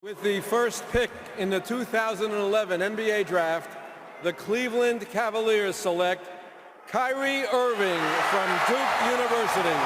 With the first pick in the 2011 NBA Draft, the Cleveland Cavaliers select Kyrie Irving from Duke University.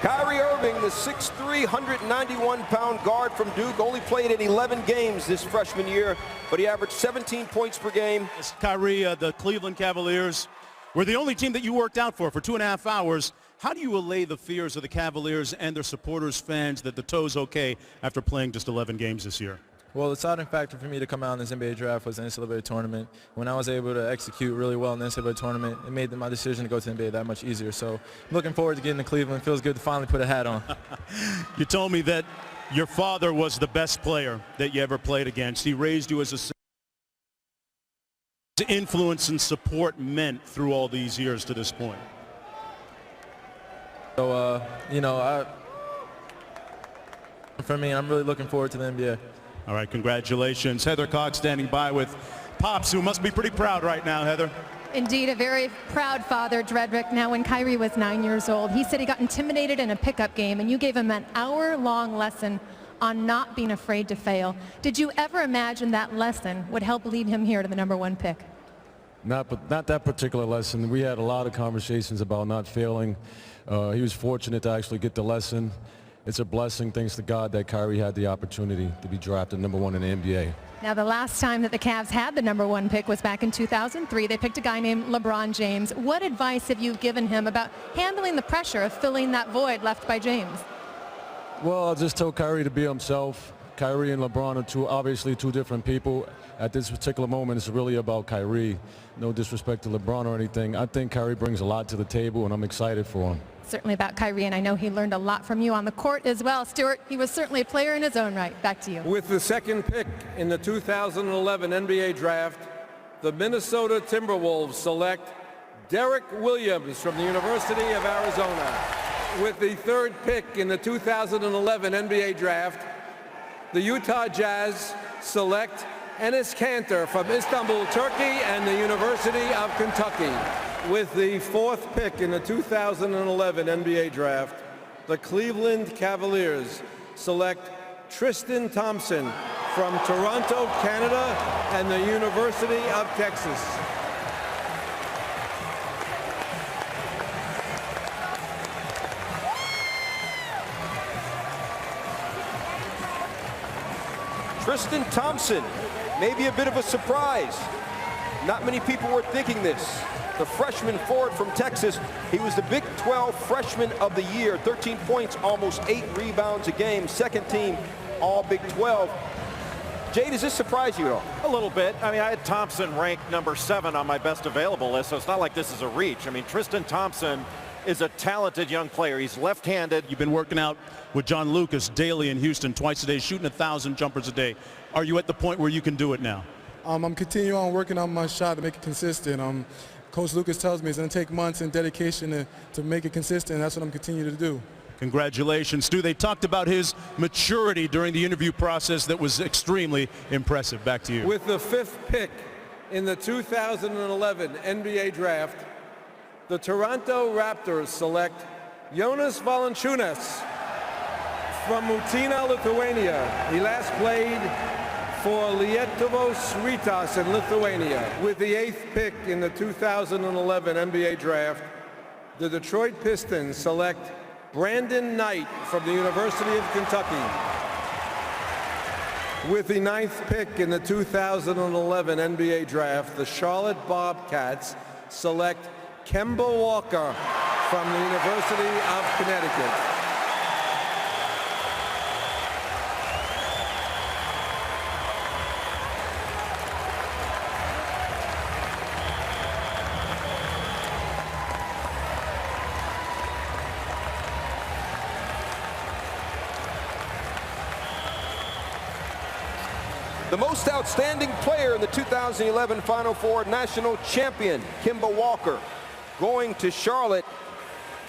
Kyrie Irving, the 6'3", 191-pound guard from Duke, only played in 11 games this freshman year, but he averaged 17 points per game. Kyrie, the Cleveland Cavaliers were the only team that you worked out for 2.5 hours. How do you allay the fears of the Cavaliers and their supporters, fans, that the toe's okay after playing just 11 games this year? Well, the deciding factor for me to come out in this NBA draft was the NCAA tournament. When I was able to execute really well in the NCAA tournament, it made my decision to go to the NBA that much easier. So looking forward to getting to Cleveland. Feels good to finally put a hat on. You told me that your father was the best player that you ever played against. He raised you as a influence and support meant through all these years to this point. So, for me, I'm really looking forward to the NBA. All right, congratulations. Heather Cox standing by with Pops, who must be pretty proud right now, Heather. Indeed, a very proud father, Dredrick. Now, when Kyrie was 9 years old, he said he got intimidated in a pickup game, and you gave him an hour-long lesson on not being afraid to fail. Did you ever imagine that lesson would help lead him here to the #1 pick? Not that particular lesson. We had a lot of conversations about not failing. He was fortunate to actually get the lesson. It's a blessing, thanks to God, that Kyrie had the opportunity to be drafted #1 in the NBA. Now, the last time that the Cavs had the #1 pick was back in 2003. They picked a guy named LeBron James. What advice have you given him about handling the pressure of filling that void left by James? Well, I'll just tell Kyrie to be himself. Kyrie and LeBron are obviously two different people. At this particular moment, it's really about Kyrie. No disrespect to LeBron or anything. I think Kyrie brings a lot to the table, and I'm excited for him. Certainly about Kyrie, and I know he learned a lot from you on the court as well. Stuart, he was certainly a player in his own right. Back to you. With the second pick in the 2011 NBA Draft, the Minnesota Timberwolves select Derek Williams from the University of Arizona. With the third pick in the 2011 NBA Draft, the Utah Jazz select Enes Kanter from Istanbul, Turkey, and the University of Kentucky. With the fourth pick in the 2011 NBA Draft, the Cleveland Cavaliers select Tristan Thompson from Toronto, Canada, and the University of Texas. Tristan Thompson, maybe a bit of a surprise. Not many people were thinking this. The freshman forward from Texas, he was the Big 12 Freshman of the Year, 13 points, almost 8 rebounds a game, second team all Big 12. Jay, does this surprise you at all? A little bit. I mean, I had Thompson ranked #7 on my best available list, so it's not like this is a reach. I mean, Tristan Thompson is a talented young player. He's left-handed. You've been working out with John Lucas daily in Houston, twice a day, shooting 1,000 jumpers a day. Are you at the point where you can do it now? I'm continuing on working on my shot to make it consistent. Coach Lucas tells me it's going to take months and dedication to make it consistent, and that's what I'm continuing to do. Congratulations, Stu. They talked about his maturity during the interview process that was extremely impressive. Back to you. With the fifth pick in the 2011 NBA Draft, the Toronto Raptors select Jonas Valanciunas from Mutina, Lithuania. He last played for Lietuvos Rytas in Lithuania. With the eighth pick in the 2011 NBA Draft, the Detroit Pistons select Brandon Knight from the University of Kentucky. With the ninth pick in the 2011 NBA Draft, the Charlotte Bobcats select Kemba Walker from the University of Connecticut. The most outstanding player in the 2011 Final Four national champion, Kemba Walker. going to Charlotte.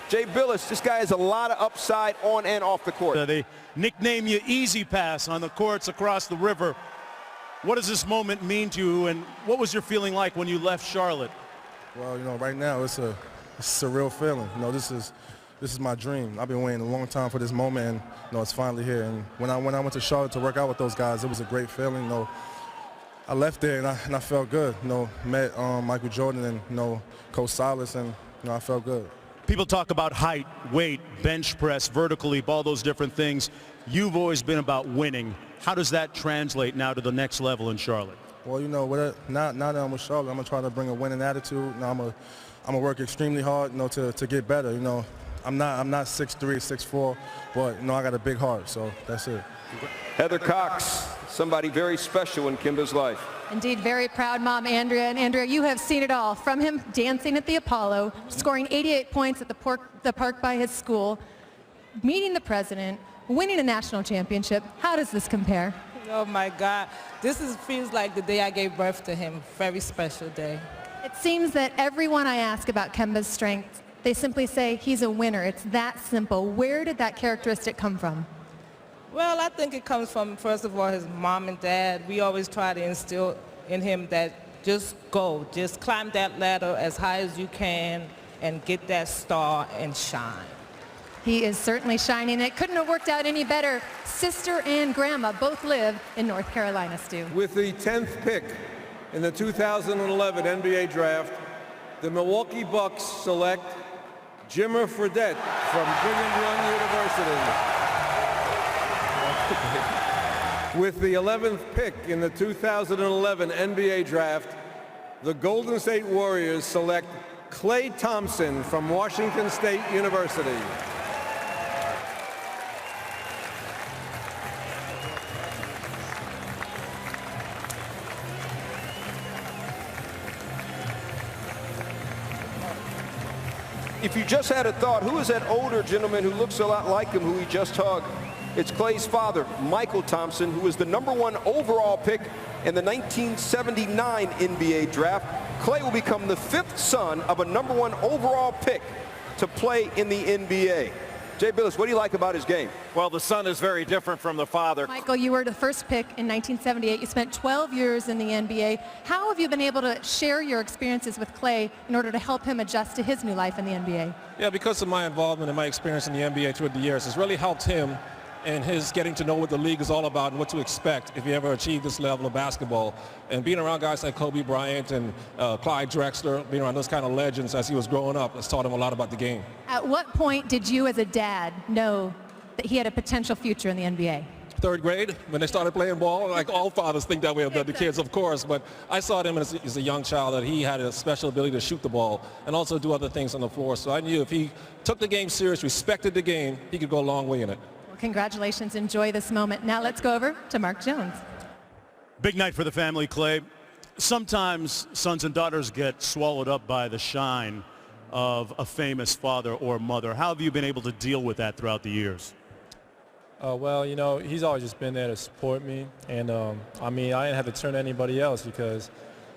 Jay Billis, this guy has a lot of upside on and off the court. They nickname you Easy Pass on the courts across the river. What does this moment mean to you, and what was your feeling like when you left Charlotte? Well, right now it's a surreal feeling. This is my dream. I've been waiting a long time for this moment, and it's finally here. And when I went to Charlotte to work out with those guys, it was a great feeling. I left there and I felt good. Met Michael Jordan and Coach Silas, and I felt good. People talk about height, weight, bench press, vertical leap, all those different things. You've always been about winning. How does that translate now to the next level in Charlotte? Well, now that I'm with Charlotte, I'm gonna try to bring a winning attitude. I'm gonna work extremely hard, to get better. I'm not 6'3", 6'4", but I got a big heart, so that's it. Heather Cox, somebody very special in Kemba's life. Indeed, very proud mom, Andrea. And Andrea, you have seen it all, from him dancing at the Apollo, scoring 88 points at the park by his school, meeting the president, winning a national championship. How does this compare? Oh my God, feels like the day I gave birth to him. Very special day. It seems that everyone I ask about Kemba's strengths, they simply say he's a winner. It's that simple. Where did that characteristic come from? Well, I think it comes from, first of all, his mom and dad. We always try to instill in him that just climb that ladder as high as you can and get that star and shine. He is certainly shining. It couldn't have worked out any better. Sister and grandma both live in North Carolina, Stu. With the 10th pick in the 2011 NBA Draft, the Milwaukee Bucks select Jimmer Fredette from Brigham Young University. With the 11th pick in the 2011 NBA Draft, the Golden State Warriors select Klay Thompson from Washington State University. If you just had a thought, who is that older gentleman who looks a lot like him who he just hugged? It's Klay's father, Michael Thompson, who was the #1 overall pick in the 1979 NBA Draft. Klay will become the 5th son of a #1 overall pick to play in the NBA. Jay Billis, what do you like about his game? Well, the son is very different from the father. Michael, you were the first pick in 1978. You spent 12 years in the NBA. How have you been able to share your experiences with Klay in order to help him adjust to his new life in the NBA? Yeah, because of my involvement and my experience in the NBA through the years, it's really helped him and his getting to know what the league is all about and what to expect if you ever achieve this level of basketball. And being around guys like Kobe Bryant and Clyde Drexler, being around those kind of legends as he was growing up, has taught him a lot about the game. At what point did you as a dad know that he had a potential future in the NBA? 3rd grade, when they started playing ball. Like all fathers think that way about the kids, of course, but I saw him as a young child that he had a special ability to shoot the ball and also do other things on the floor. So I knew if he took the game serious, respected the game, he could go a long way in it. Congratulations. Enjoy this moment. Now let's go over to Mark Jones. Big night for the family, Klay. Sometimes sons and daughters get swallowed up by the shine of a famous father or mother. How have you been able to deal with that throughout the years? Well, he's always just been there to support me. And, I didn't have to turn to anybody else because,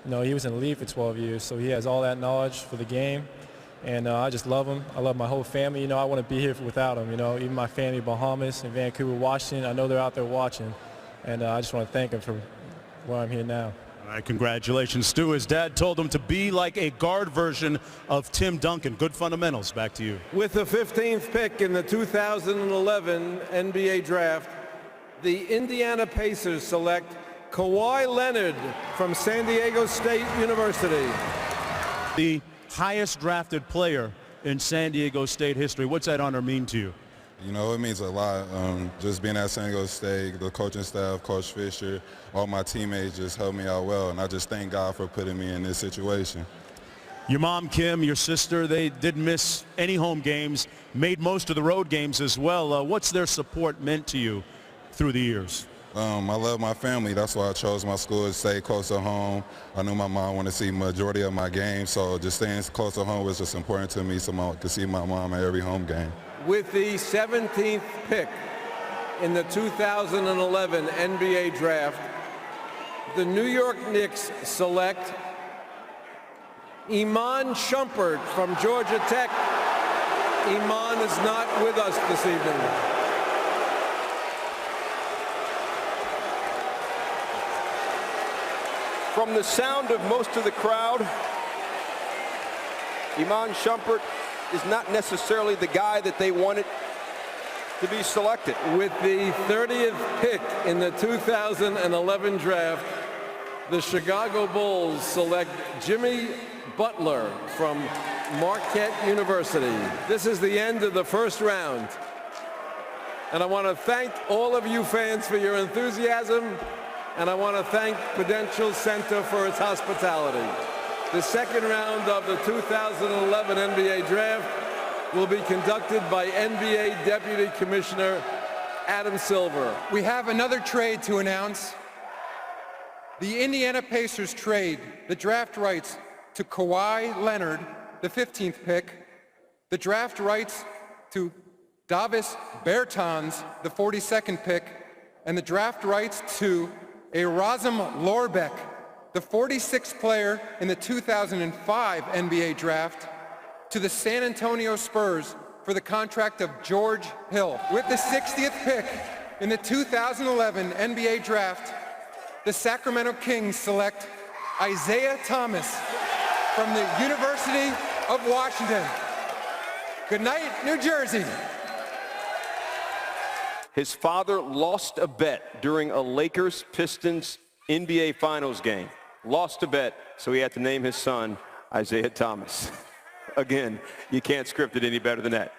he was in the league for 12 years, so he has all that knowledge for the game. And I just love him. I love my whole family. I wouldn't be here without him. Even my family, Bahamas and Vancouver, Washington, I know they're out there watching. And I just want to thank him for where I'm here now. All right, congratulations, Stu. His dad told him to be like a guard version of Tim Duncan. Good fundamentals. Back to you. With the 15th pick in the 2011 NBA Draft, the Indiana Pacers select Kawhi Leonard from San Diego State University. The highest drafted player in San Diego State history. What's that honor mean to you? It means a lot. Just being at San Diego State, the coaching staff, Coach Fisher, all my teammates just helped me out well, and I just thank God for putting me in this situation. Your mom, Kim, your sister, they didn't miss any home games, made most of the road games as well. What's their support meant to you through the years? I love my family. That's why I chose my school to stay close to home. I knew my mom wanted to see majority of my games, so just staying close to home was just important to me so I could see my mom at every home game. With the 17th pick in the 2011 NBA Draft, the New York Knicks select Iman Shumpert from Georgia Tech. Iman is not with us this evening. From the sound of most of the crowd, Iman Shumpert is not necessarily the guy that they wanted to be selected. With the 30th pick in the 2011 draft, the Chicago Bulls select Jimmy Butler from Marquette University. This is the end of the first round. And I want to thank all of you fans for your enthusiasm, and I want to thank Prudential Center for its hospitality. The second round of the 2011 NBA Draft will be conducted by NBA Deputy Commissioner Adam Silver. We have another trade to announce. The Indiana Pacers trade the draft rights to Kawhi Leonard, the 15th pick, the draft rights to Davis Bertans, the 42nd pick, and the draft rights to Erasm Lorbeck, the 46th player in the 2005 NBA Draft, to the San Antonio Spurs for the contract of George Hill. With the 60th pick in the 2011 NBA Draft, the Sacramento Kings select Isaiah Thomas from the University of Washington. Good night, New Jersey. His father lost a bet during a Lakers-Pistons NBA Finals game. Lost a bet, so he had to name his son Isaiah Thomas. Again, you can't script it any better than that.